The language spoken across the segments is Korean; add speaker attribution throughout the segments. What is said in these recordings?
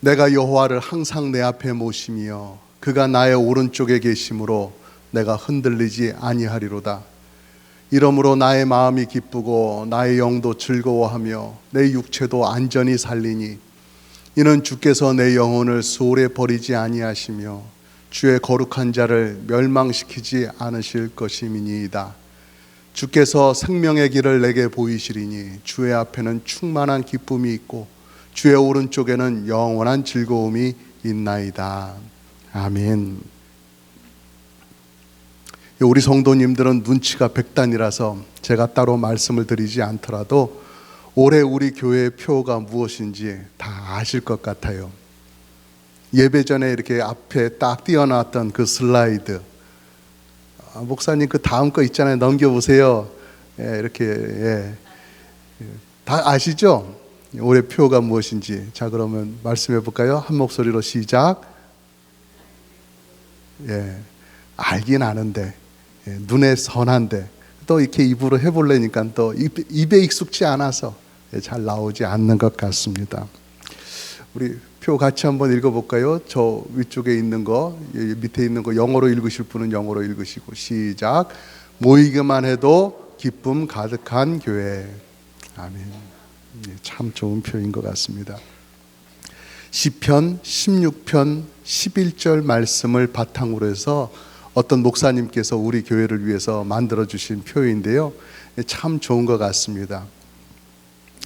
Speaker 1: 내가 여호와를 항상 내 앞에 모시며 그가 나의 오른쪽에 계심으로 내가 흔들리지 아니하리로다. 이러므로 나의 마음이 기쁘고 나의 영도 즐거워하며 내 육체도 안전히 살리니 이는 주께서 내 영혼을 수월에 버리지 아니하시며 주의 거룩한 자를 멸망시키지 않으실 것임이니이다. 주께서 생명의 길을 내게 보이시리니 주의 앞에는 충만한 기쁨이 있고 주의 오른쪽에는 영원한 즐거움이 있나이다. 아멘. 우리 성도님들은 눈치가 백단이라서 제가 따로 말씀을 드리지 않더라도 올해 우리 교회의 표가 무엇인지 다 아실 것 같아요. 예배 전에 이렇게 앞에 딱 띄워놨던 그 슬라이드, 목사님 그 다음 거 있잖아요. 넘겨보세요. 이렇게 다 아시죠? 올해 표가 무엇인지. 자, 그러면 말씀해 볼까요? 한 목소리로 시작. 알긴 아는데, 눈에 선한데 또 이렇게 입으로 해보려니까 또 입에 익숙지 않아서 잘 나오지 않는 것 같습니다. 우리 표 같이 한번 읽어볼까요? 저 위쪽에 있는 거, 밑에 있는 거 영어로 읽으실 분은 영어로 읽으시고 시작. 모이기만 해도 기쁨 가득한 교회. 아멘. 참 좋은 표인 것 같습니다. 시편 16편 11절 말씀을 바탕으로 해서 어떤 목사님께서 우리 교회를 위해서 만들어주신 표인데요, 참 좋은 것 같습니다.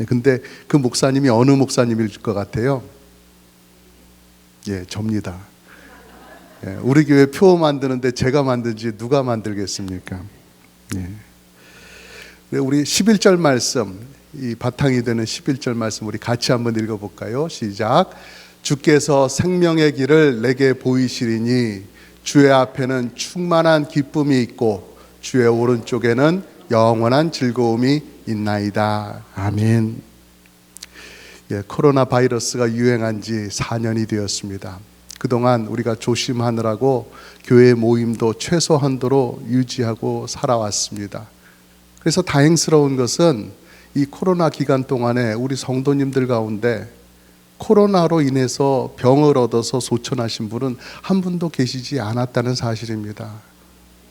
Speaker 1: 근데 그 목사님이 어느 목사님일 것 같아요? 접니다. 우리 교회 표 만드는데 제가 만든지 누가 만들겠습니까? 우리 11절 말씀, 이 바탕이 되는 11절 말씀 우리 같이 한번 읽어볼까요? 시작. 주께서 생명의 길을 내게 보이시리니 주의 앞에는 충만한 기쁨이 있고 주의 오른쪽에는 영원한 즐거움이 있나이다. 아멘. 코로나 바이러스가 유행한 지 4년이 되었습니다. 그동안 우리가 조심하느라고 교회 모임도 최소한도로 유지하고 살아왔습니다. 그래서 다행스러운 것은 이 코로나 기간 동안에 우리 성도님들 가운데 코로나로 인해서 병을 얻어서 소천하신 분은 한 분도 계시지 않았다는 사실입니다.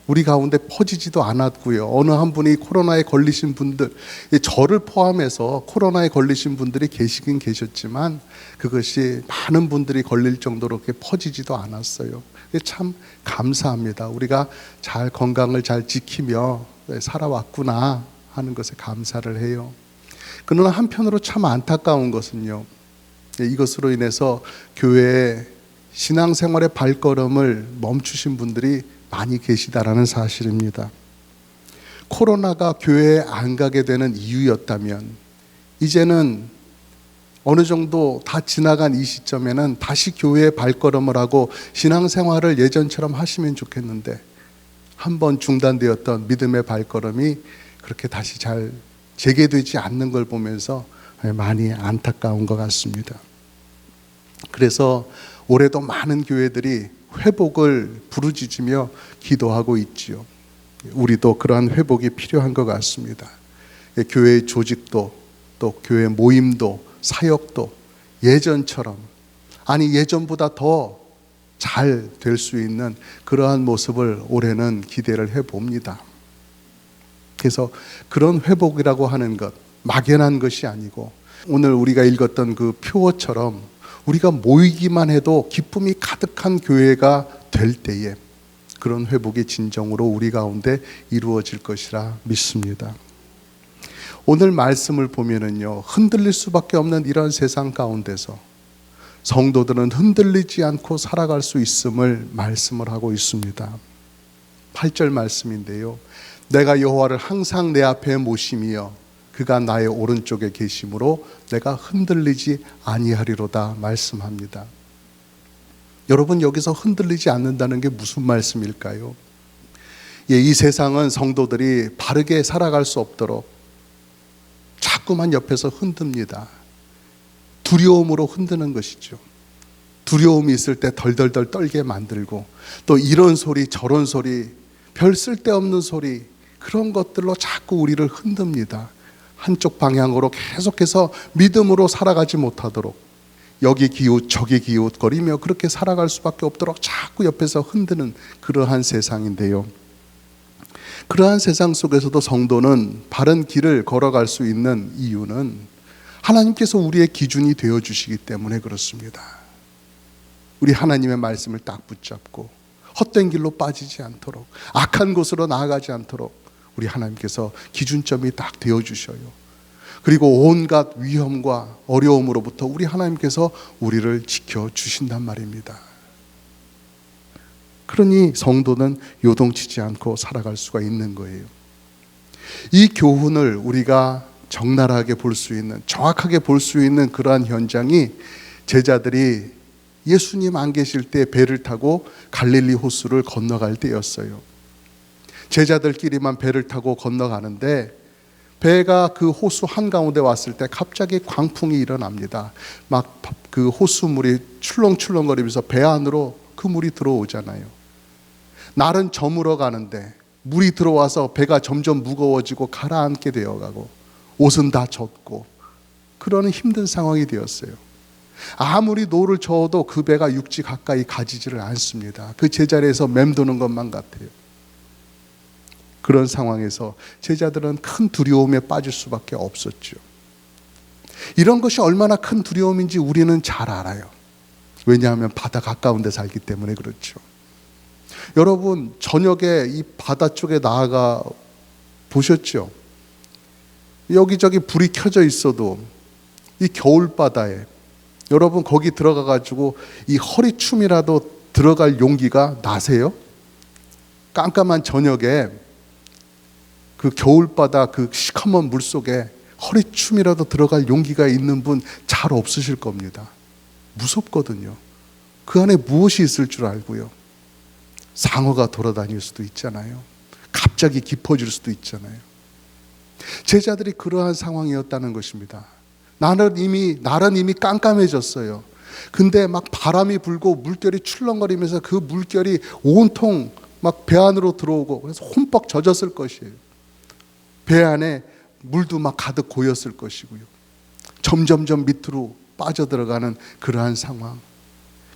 Speaker 1: 우리 가운데 퍼지지도 않았고요. 어느 한 분이 코로나에 걸리신 분들, 저를 포함해서 코로나에 걸리신 분들이 계시긴 계셨지만 그것이 많은 분들이 걸릴 정도로 그렇게 퍼지지도 않았어요. 참 감사합니다. 우리가 잘 건강을 잘 지키며 살아왔구나 하는 것에 감사를 해요. 그러나 한편으로 참 안타까운 것은요, 이것으로 인해서 교회의 신앙생활의 발걸음을 멈추신 분들이 많이 계시다라는 사실입니다. 코로나가 교회에 안 가게 되는 이유였다면 이제는 어느 정도 다 지나간 이 시점에는 다시 교회에 발걸음을 하고 신앙생활을 예전처럼 하시면 좋겠는데 한번 중단되었던 믿음의 발걸음이 그렇게 다시 잘 재개되지 않는 걸 보면서 많이 안타까운 것 같습니다. 그래서 올해도 많은 교회들이 회복을 부르짖으며 기도하고 있지요. 우리도 그러한 회복이 필요한 것 같습니다. 교회의 조직도 또 교회 모임도 사역도 예전처럼, 아니 예전보다 더 잘 될 수 있는 그러한 모습을 올해는 기대를 해봅니다. 그래서 그런 회복이라고 하는 것, 막연한 것이 아니고 오늘 우리가 읽었던 그 표어처럼 우리가 모이기만 해도 기쁨이 가득한 교회가 될 때에 그런 회복이 진정으로 우리 가운데 이루어질 것이라 믿습니다. 오늘 말씀을 보면은요, 흔들릴 수밖에 없는 이런 세상 가운데서 성도들은 흔들리지 않고 살아갈 수 있음을 말씀을 하고 있습니다. 8절 말씀인데요, 내가 여호와를 항상 내 앞에 모시며 그가 나의 오른쪽에 계심으로 내가 흔들리지 아니하리로다 말씀합니다. 여러분, 여기서 흔들리지 않는다는 게 무슨 말씀일까요? 이 세상은 성도들이 바르게 살아갈 수 없도록 자꾸만 옆에서 흔듭니다. 두려움으로 흔드는 것이죠. 두려움이 있을 때 덜덜덜 떨게 만들고 또 이런 소리 저런 소리 별 쓸데없는 소리, 그런 것들로 자꾸 우리를 흔듭니다. 한쪽 방향으로 계속해서 믿음으로 살아가지 못하도록 여기 기웃 저기 기웃거리며 그렇게 살아갈 수밖에 없도록 자꾸 옆에서 흔드는 그러한 세상인데요. 그러한 세상 속에서도 성도는 바른 길을 걸어갈 수 있는 이유는 하나님께서 우리의 기준이 되어주시기 때문에 그렇습니다. 우리 하나님의 말씀을 딱 붙잡고 헛된 길로 빠지지 않도록, 악한 곳으로 나아가지 않도록 우리 하나님께서 기준점이 딱 되어주셔요. 그리고 온갖 위험과 어려움으로부터 우리 하나님께서 우리를 지켜주신단 말입니다. 그러니 성도는 요동치지 않고 살아갈 수가 있는 거예요. 이 교훈을 우리가 적나라하게 볼 수 있는, 정확하게 볼 수 있는 그러한 현장이 제자들이 예수님 안 계실 때 배를 타고 갈릴리 호수를 건너갈 때였어요. 제자들끼리만 배를 타고 건너가는데 배가 그 호수 한가운데 왔을 때 갑자기 광풍이 일어납니다. 막 그 호수물이 출렁출렁거리면서 배 안으로 그 물이 들어오잖아요. 날은 저물어 가는데 물이 들어와서 배가 점점 무거워지고 가라앉게 되어가고 옷은 다 젖고 그러는 힘든 상황이 되었어요. 아무리 노를 저어도 그 배가 육지 가까이 가지지를 않습니다. 그 제자리에서 맴도는 것만 같아요. 그런 상황에서 제자들은 큰 두려움에 빠질 수밖에 없었죠. 이런 것이 얼마나 큰 두려움인지 우리는 잘 알아요. 왜냐하면 바다 가까운 데 살기 때문에 그렇죠. 여러분, 저녁에 이 바다 쪽에 나아가 보셨죠? 여기저기 불이 켜져 있어도 이 겨울바다에 여러분 거기 들어가 가지고 이 허리춤이라도 들어갈 용기가 나세요? 깜깜한 저녁에 그 겨울바다 그 시커먼 물속에 허리춤이라도 들어갈 용기가 있는 분 잘 없으실 겁니다. 무섭거든요. 그 안에 무엇이 있을 줄 알고요. 상어가 돌아다닐 수도 있잖아요. 갑자기 깊어질 수도 있잖아요. 제자들이 그러한 상황이었다는 것입니다. 날은 이미 깜깜해졌어요. 근데 막 바람이 불고 물결이 출렁거리면서 그 물결이 온통 막 배 안으로 들어오고 그래서 홈뻑 젖었을 것이에요. 배 안에 물도 막 가득 고였을 것이고요. 점점점 밑으로 빠져들어가는 그러한 상황.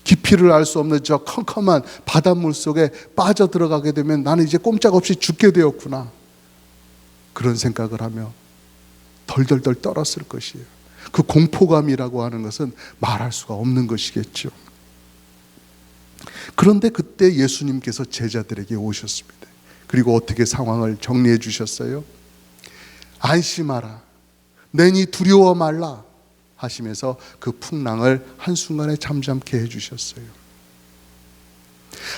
Speaker 1: 깊이를 알 수 없는 저 컴컴한 바닷물 속에 빠져들어가게 되면 나는 이제 꼼짝없이 죽게 되었구나. 그런 생각을 하며 덜덜덜 떨었을 것이에요. 그 공포감이라고 하는 것은 말할 수가 없는 것이겠죠. 그런데 그때 예수님께서 제자들에게 오셨습니다. 그리고 어떻게 상황을 정리해 주셨어요? 안심하라, 내니 두려워 말라 하시면서 그 풍랑을 한순간에 잠잠케 해주셨어요.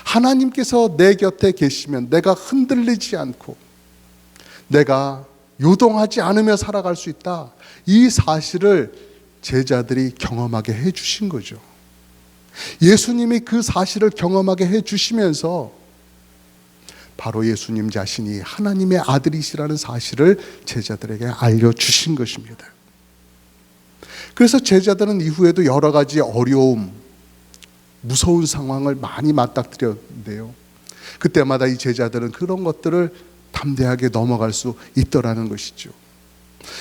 Speaker 1: 하나님께서 내 곁에 계시면 내가 흔들리지 않고 내가 요동하지 않으며 살아갈 수 있다. 이 사실을 제자들이 경험하게 해주신 거죠. 예수님이 그 사실을 경험하게 해주시면서 바로 예수님 자신이 하나님의 아들이시라는 사실을 제자들에게 알려주신 것입니다. 그래서 제자들은 이후에도 여러 가지 어려움, 무서운 상황을 많이 맞닥뜨렸는데요. 그때마다 이 제자들은 그런 것들을 담대하게 넘어갈 수 있더라는 것이죠.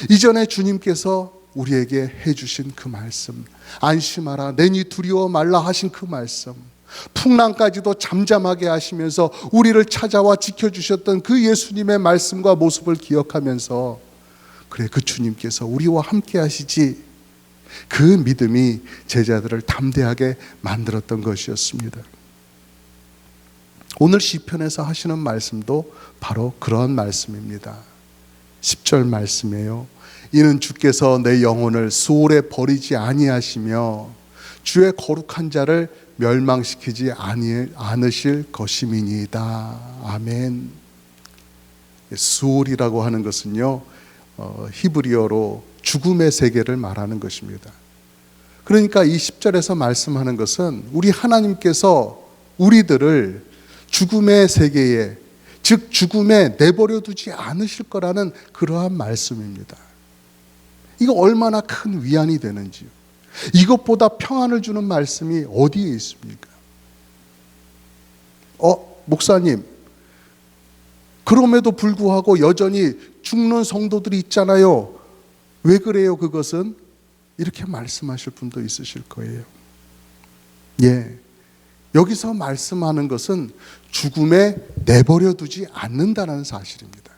Speaker 1: 이전에 주님께서 우리에게 해주신 그 말씀, 안심하라, 내니 두려워 말라 하신 그 말씀, 풍랑까지도 잠잠하게 하시면서 우리를 찾아와 지켜주셨던 그 예수님의 말씀과 모습을 기억하면서 그래, 그 주님께서 우리와 함께 하시지, 그 믿음이 제자들을 담대하게 만들었던 것이었습니다. 오늘 시편에서 하시는 말씀도 바로 그런 말씀입니다. 10절 말씀이에요. 이는 주께서 내 영혼을 수월에 버리지 아니하시며 주의 거룩한 자를 멸망시키지 않으실 것임이니이다. 아멘. 수월이라고 하는 것은요, 히브리어로 죽음의 세계를 말하는 것입니다. 그러니까 이 10절에서 말씀하는 것은 우리 하나님께서 우리들을 죽음의 세계에, 즉 죽음에 내버려 두지 않으실 거라는 그러한 말씀입니다. 이거 얼마나 큰 위안이 되는지요. 이것보다 평안을 주는 말씀이 어디에 있습니까? 목사님, 그럼에도 불구하고 여전히 죽는 성도들이 있잖아요. 왜 그래요? 그것은 이렇게 말씀하실 분도 있으실 거예요. 예, 여기서 말씀하는 것은 죽음에 내버려 두지 않는다는 사실입니다.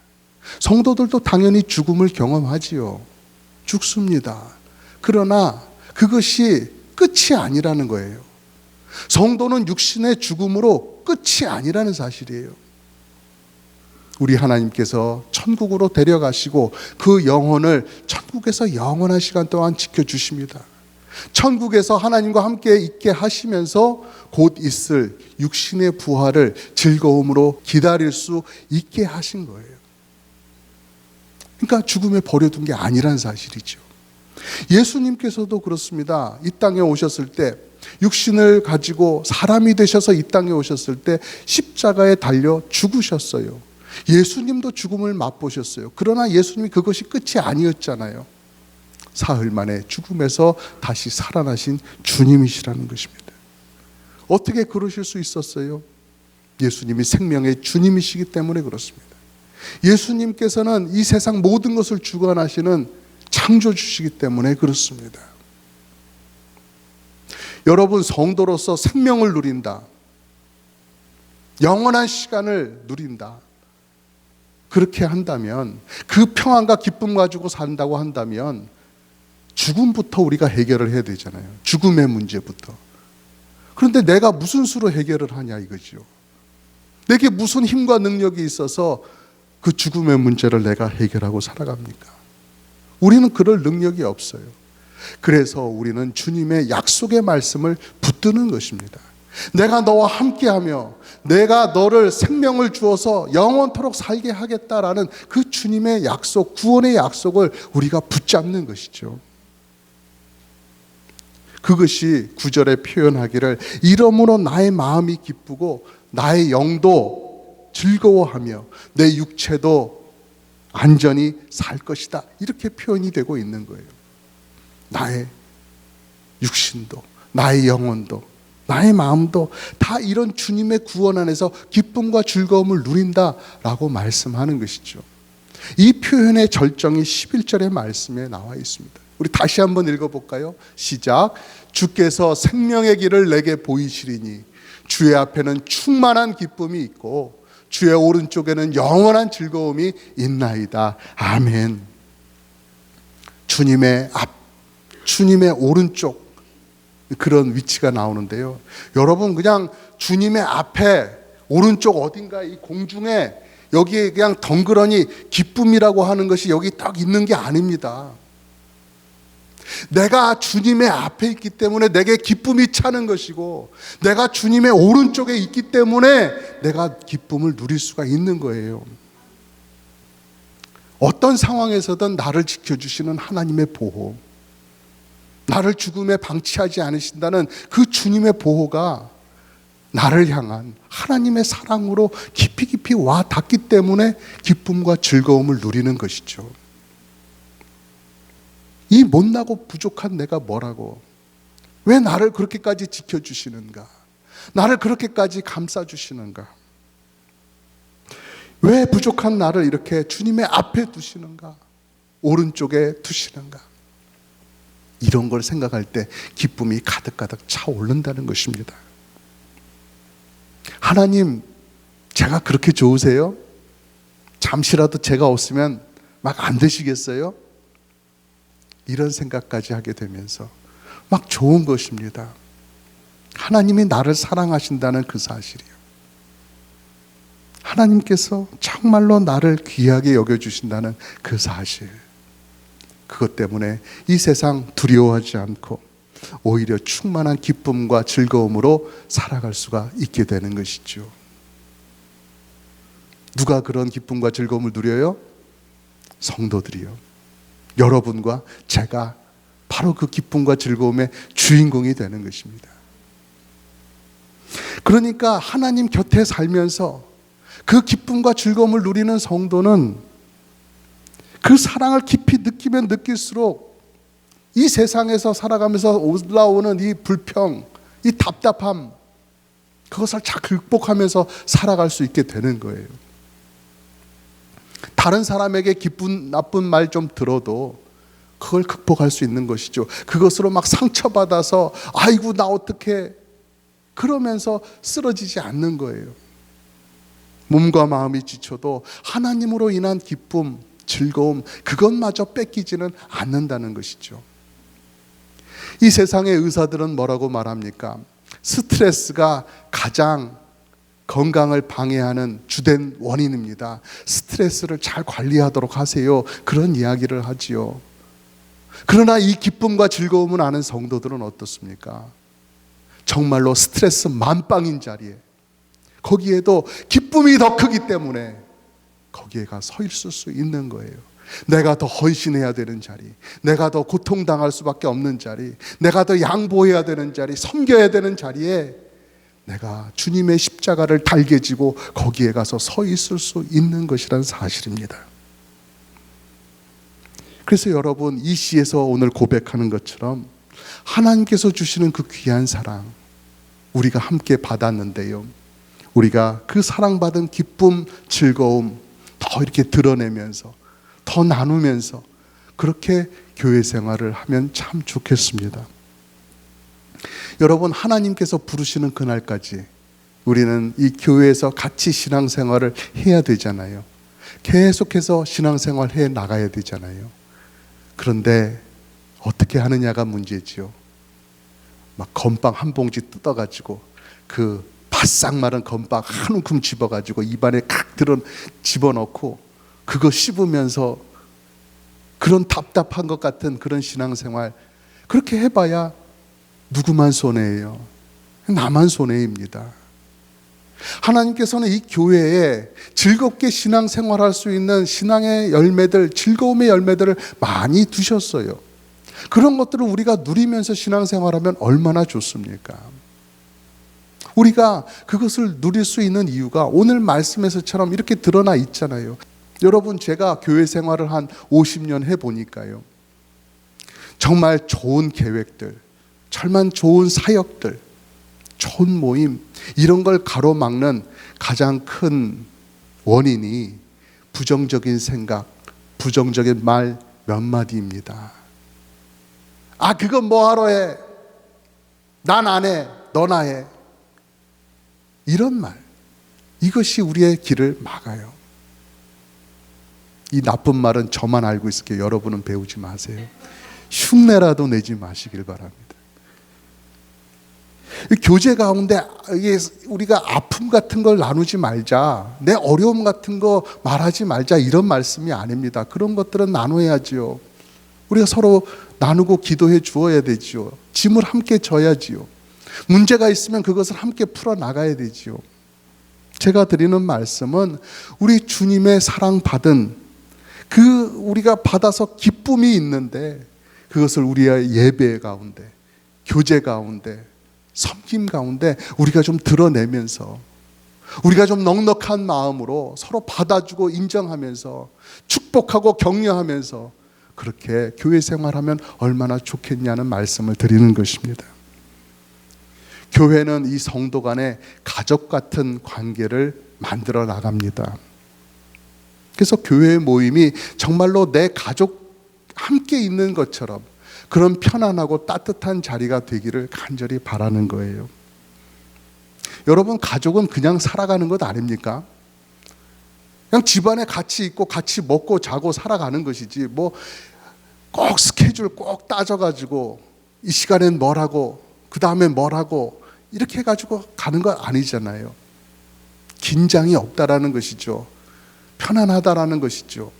Speaker 1: 성도들도 당연히 죽음을 경험하지요. 죽습니다. 그러나 그것이 끝이 아니라는 거예요. 성도는 육신의 죽음으로 끝이 아니라는 사실이에요. 우리 하나님께서 천국으로 데려가시고 그 영혼을 천국에서 영원한 시간 동안 지켜주십니다. 천국에서 하나님과 함께 있게 하시면서 곧 있을 육신의 부활을 즐거움으로 기다릴 수 있게 하신 거예요. 그러니까 죽음에 버려둔 게 아니란 사실이죠. 예수님께서도 그렇습니다. 이 땅에 오셨을 때 육신을 가지고 사람이 되셔서 이 땅에 오셨을 때 십자가에 달려 죽으셨어요. 예수님도 죽음을 맛보셨어요. 그러나 예수님이 그것이 끝이 아니었잖아요. 사흘 만에 죽음에서 다시 살아나신 주님이시라는 것입니다. 어떻게 그러실 수 있었어요? 예수님이 생명의 주님이시기 때문에 그렇습니다. 예수님께서는 이 세상 모든 것을 주관하시는 창조주시기 때문에 그렇습니다. 여러분, 성도로서 생명을 누린다, 영원한 시간을 누린다, 그렇게 한다면, 그 평안과 기쁨 가지고 산다고 한다면 죽음부터 우리가 해결을 해야 되잖아요. 죽음의 문제부터. 그런데 내가 무슨 수로 해결을 하냐 이거죠. 내게 무슨 힘과 능력이 있어서 그 죽음의 문제를 내가 해결하고 살아갑니까? 우리는 그럴 능력이 없어요. 그래서 우리는 주님의 약속의 말씀을 붙드는 것입니다. 내가 너와 함께하며 내가 너를 생명을 주어서 영원토록 살게 하겠다라는 그 주님의 약속, 구원의 약속을 우리가 붙잡는 것이죠. 그것이 9절에 표현하기를 이러므로 나의 마음이 기쁘고 나의 영도 즐거워하며 내 육체도 안전히 살 것이다, 이렇게 표현이 되고 있는 거예요. 나의 육신도 나의 영혼도 나의 마음도 다 이런 주님의 구원 안에서 기쁨과 즐거움을 누린다라고 말씀하는 것이죠. 이 표현의 절정이 11절의 말씀에 나와 있습니다. 우리 다시 한번 읽어볼까요? 시작. 주께서 생명의 길을 내게 보이시리니 주의 앞에는 충만한 기쁨이 있고 주의 오른쪽에는 영원한 즐거움이 있나이다. 아멘. 주님의 앞, 주님의 오른쪽, 그런 위치가 나오는데요. 여러분, 그냥 주님의 앞에 오른쪽 어딘가 이 공중에 여기에 그냥 덩그러니 기쁨이라고 하는 것이 여기 딱 있는 게 아닙니다. 내가 주님의 앞에 있기 때문에 내게 기쁨이 차는 것이고, 내가 주님의 오른쪽에 있기 때문에 내가 기쁨을 누릴 수가 있는 거예요. 어떤 상황에서든 나를 지켜주시는 하나님의 보호, 나를 죽음에 방치하지 않으신다는 그 주님의 보호가 나를 향한 하나님의 사랑으로 깊이 깊이 와 닿기 때문에 기쁨과 즐거움을 누리는 것이죠. 이 못나고 부족한 내가 뭐라고, 왜 나를 그렇게까지 지켜주시는가, 나를 그렇게까지 감싸주시는가, 왜 부족한 나를 이렇게 주님의 앞에 두시는가, 오른쪽에 두시는가, 이런 걸 생각할 때 기쁨이 가득가득 차오른다는 것입니다. 하나님, 제가 그렇게 좋으세요? 잠시라도 제가 없으면 막 안 되시겠어요? 이런 생각까지 하게 되면서 막 좋은 것입니다. 하나님이 나를 사랑하신다는 그 사실이요. 하나님께서 정말로 나를 귀하게 여겨주신다는 그 사실, 그것 때문에 이 세상 두려워하지 않고 오히려 충만한 기쁨과 즐거움으로 살아갈 수가 있게 되는 것이죠. 누가 그런 기쁨과 즐거움을 누려요? 성도들이요. 여러분과 제가 바로 그 기쁨과 즐거움의 주인공이 되는 것입니다. 그러니까 하나님 곁에 살면서 그 기쁨과 즐거움을 누리는 성도는 그 사랑을 깊이 느끼면 느낄수록 이 세상에서 살아가면서 올라오는 이 불평, 이 답답함, 그것을 잘 극복하면서 살아갈 수 있게 되는 거예요. 다른 사람에게 기쁜 나쁜 말 좀 들어도 그걸 극복할 수 있는 것이죠. 그것으로 막 상처받아서 아이고 나 어떡해 그러면서 쓰러지지 않는 거예요. 몸과 마음이 지쳐도 하나님으로 인한 기쁨, 즐거움 그것마저 뺏기지는 않는다는 것이죠. 이 세상의 의사들은 뭐라고 말합니까? 스트레스가 가장 건강을 방해하는 주된 원인입니다. 스트레스를 잘 관리하도록 하세요. 그런 이야기를 하지요. 그러나 이 기쁨과 즐거움을 아는 성도들은 어떻습니까? 정말로 스트레스 만빵인 자리에 거기에도 기쁨이 더 크기 때문에 거기에 가 서 있을 수 있는 거예요. 내가 더 헌신해야 되는 자리, 내가 더 고통당할 수밖에 없는 자리, 내가 더 양보해야 되는 자리, 섬겨야 되는 자리에 내가 주님의 십자가를 달게 지고 거기에 가서 서 있을 수 있는 것이란 사실입니다. 그래서 여러분 이 시에서 오늘 고백하는 것처럼 하나님께서 주시는 그 귀한 사랑 우리가 함께 받았는데요, 우리가 그 사랑받은 기쁨, 즐거움 더 이렇게 드러내면서 더 나누면서 그렇게 교회 생활을 하면 참 좋겠습니다. 여러분 하나님께서 부르시는 그날까지 우리는 이 교회에서 같이 신앙생활을 해야 되잖아요. 계속해서 신앙생활 해 나가야 되잖아요. 그런데 어떻게 하느냐가 문제지요. 막 건빵 한 봉지 뜯어가지고 그 바싹 마른 건빵 한 움큼 집어가지고 입안에 칵 집어넣고 그거 씹으면서 그런 답답한 것 같은 그런 신앙생활 그렇게 해봐야 누구만 손해예요? 나만 손해입니다. 하나님께서는 이 교회에 즐겁게 신앙생활할 수 있는 신앙의 열매들, 즐거움의 열매들을 많이 두셨어요. 그런 것들을 우리가 누리면서 신앙생활하면 얼마나 좋습니까? 우리가 그것을 누릴 수 있는 이유가 오늘 말씀에서처럼 이렇게 드러나 있잖아요. 여러분 제가 교회 생활을 한 50년 해보니까요, 정말 좋은 계획들, 정말 좋은 사역들, 좋은 모임 이런 걸 가로막는 가장 큰 원인이 부정적인 생각, 부정적인 말 몇 마디입니다. 아 그건 뭐하러 해? 난 안 해. 너나 해. 이런 말, 이것이 우리의 길을 막아요. 이 나쁜 말은 저만 알고 있을게요. 여러분은 배우지 마세요. 흉내라도 내지 마시길 바랍니다. 교제 가운데 우리가 아픔 같은 걸 나누지 말자, 내 어려움 같은 거 말하지 말자 이런 말씀이 아닙니다. 그런 것들은 나눠야지요. 우리가 서로 나누고 기도해 주어야 되지요. 짐을 함께 져야지요. 문제가 있으면 그것을 함께 풀어나가야 되지요. 제가 드리는 말씀은 우리 주님의 사랑받은 그 우리가 받아서 기쁨이 있는데 그것을 우리의 예배 가운데, 교제 가운데, 섬김 가운데 우리가 좀 드러내면서 우리가 좀 넉넉한 마음으로 서로 받아주고 인정하면서 축복하고 격려하면서 그렇게 교회 생활하면 얼마나 좋겠냐는 말씀을 드리는 것입니다. 교회는 이 성도 간의 가족 같은 관계를 만들어 나갑니다. 그래서 교회 모임이 정말로 내 가족 함께 있는 것처럼 그런 편안하고 따뜻한 자리가 되기를 간절히 바라는 거예요. 여러분 가족은 그냥 살아가는 것 아닙니까? 그냥 집안에 같이 있고 같이 먹고 자고 살아가는 것이지 뭐 꼭 스케줄 꼭 따져가지고 이 시간엔 뭘 하고 그 다음에 뭘 하고 이렇게 해가지고 가는 건 아니잖아요. 긴장이 없다라는 것이죠. 편안하다라는 것이죠.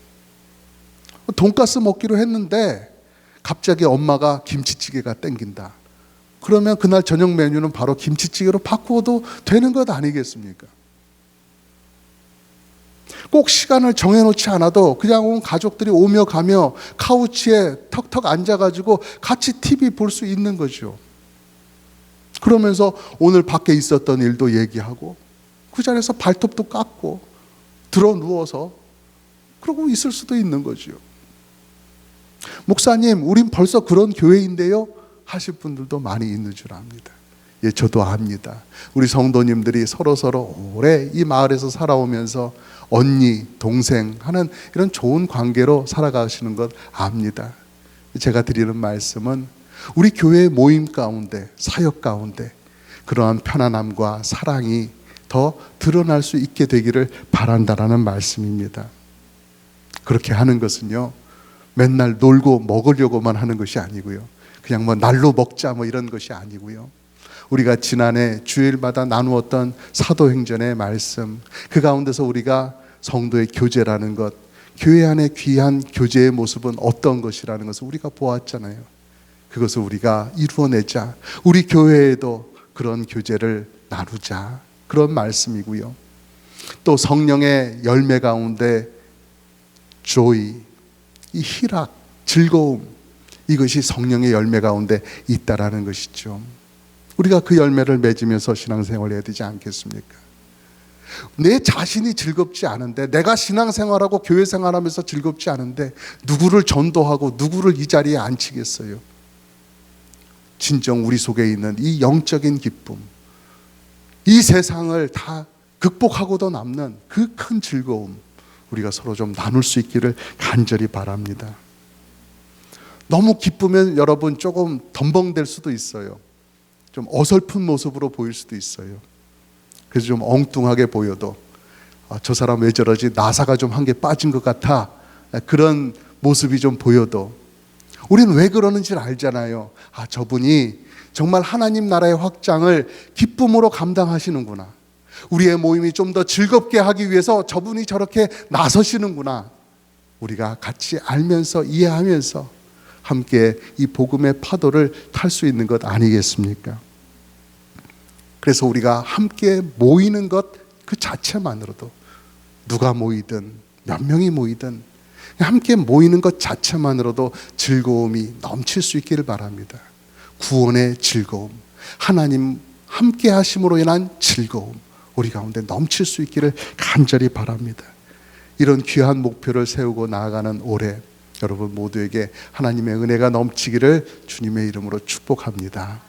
Speaker 1: 돈가스 먹기로 했는데 갑자기 엄마가 김치찌개가 땡긴다. 그러면 그날 저녁 메뉴는 바로 김치찌개로 바꾸어도 되는 것 아니겠습니까? 꼭 시간을 정해놓지 않아도 그냥 온 가족들이 오며 가며 카우치에 턱턱 앉아가지고 같이 TV 볼 수 있는 거죠. 그러면서 오늘 밖에 있었던 일도 얘기하고 그 자리에서 발톱도 깎고 들어 누워서 그러고 있을 수도 있는 거죠. 목사님, 우린 벌써 그런 교회인데요? 하실 분들도 많이 있는 줄 압니다. 예, 저도 압니다. 우리 성도님들이 서로 오래 이 마을에서 살아오면서 언니, 동생 하는 이런 좋은 관계로 살아가시는 것 압니다. 제가 드리는 말씀은 우리 교회 모임 가운데, 사역 가운데 그러한 편안함과 사랑이 더 드러날 수 있게 되기를 바란다라는 말씀입니다. 그렇게 하는 것은요, 맨날 놀고 먹으려고만 하는 것이 아니고요, 그냥 뭐 날로 먹자 뭐 이런 것이 아니고요, 우리가 지난해 주일마다 나누었던 사도행전의 말씀, 그 가운데서 우리가 성도의 교제라는 것, 교회 안의 귀한 교제의 모습은 어떤 것이라는 것을 우리가 보았잖아요. 그것을 우리가 이루어내자, 우리 교회에도 그런 교제를 나누자, 그런 말씀이고요. 또 성령의 열매 가운데 joy, 이 희락, 즐거움, 이것이 성령의 열매 가운데 있다라는 것이죠. 우리가 그 열매를 맺으면서 신앙생활을 해야 되지 않겠습니까? 내 자신이 즐겁지 않은데, 내가 신앙생활하고 교회생활하면서 즐겁지 않은데 누구를 전도하고 누구를 이 자리에 앉히겠어요? 진정 우리 속에 있는 이 영적인 기쁨, 이 세상을 다 극복하고도 남는 그 큰 즐거움, 우리가 서로 좀 나눌 수 있기를 간절히 바랍니다. 너무 기쁘면 여러분 조금 덤벙될 수도 있어요. 좀 어설픈 모습으로 보일 수도 있어요. 그래서 좀 엉뚱하게 보여도 저 사람 왜 저러지? 나사가 좀 한 개 빠진 것 같아. 그런 모습이 좀 보여도 우리는 왜 그러는지를 알잖아요. 저분이 정말 하나님 나라의 확장을 기쁨으로 감당하시는구나. 우리의 모임이 좀 더 즐겁게 하기 위해서 저분이 저렇게 나서시는구나. 우리가 같이 알면서 이해하면서 함께 이 복음의 파도를 탈 수 있는 것 아니겠습니까? 그래서 우리가 함께 모이는 것 그 자체만으로도, 누가 모이든 몇 명이 모이든 함께 모이는 것 자체만으로도 즐거움이 넘칠 수 있기를 바랍니다. 구원의 즐거움, 하나님 함께 하심으로 인한 즐거움, 우리 가운데 넘칠 수 있기를 간절히 바랍니다. 이런 귀한 목표를 세우고 나아가는 올해, 여러분 모두에게 하나님의 은혜가 넘치기를 주님의 이름으로 축복합니다.